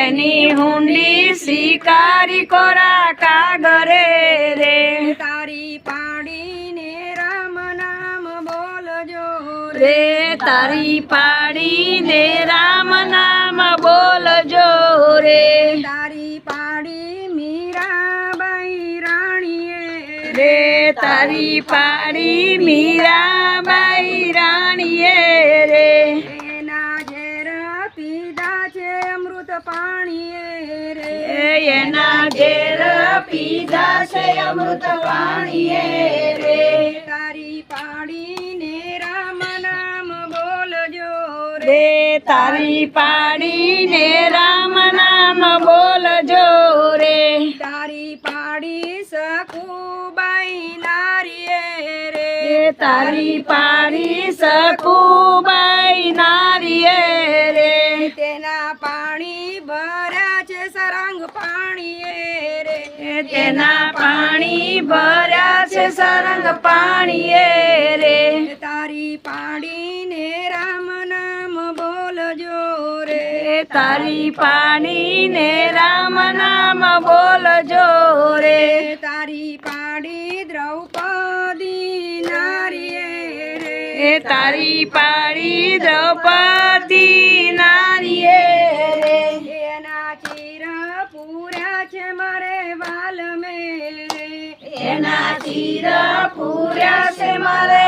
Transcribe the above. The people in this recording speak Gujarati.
એની હુંડી શિકારી કોરા કાગરે રે તારી પાડીને રામ નામ બોલજો રે તારી પાડીને રામ નામ બોલજો રે તારી પાડી મીરાબાઈ રાણીએ રે તારી પાડી મીરાબાઈ રાણીએ રે એના ઝેર પીધા છે અમૃત પાણીએ રે એના ઝેર પીધા છે અમૃત પાણીએ રે તારી પાડીને રામ નામ બોલજો રે તારી પાડીને રામ નામ બોલજો રે તારી પાડી સકુબાઈ નારીએ રે તારી પાડી સકુબાઈ નારીએ રે તેના પાણી ભર્યા છે સરંગ પાણીએ રે તેના પાણી ભર્યા છે સરંગ પાણીએ રે તારી પાડીને રામ નામ બોલજો રે તારી પાડીને રામ નામ બોલજો રે તારી પાડી દ્રૌપદી નારીએ રે તારી પાડી દ્રૌપદી નારીએ રે એના ચીર પૂર્યા છે મારે વાલ મેરે એના ચીર પૂર્યા છે મારે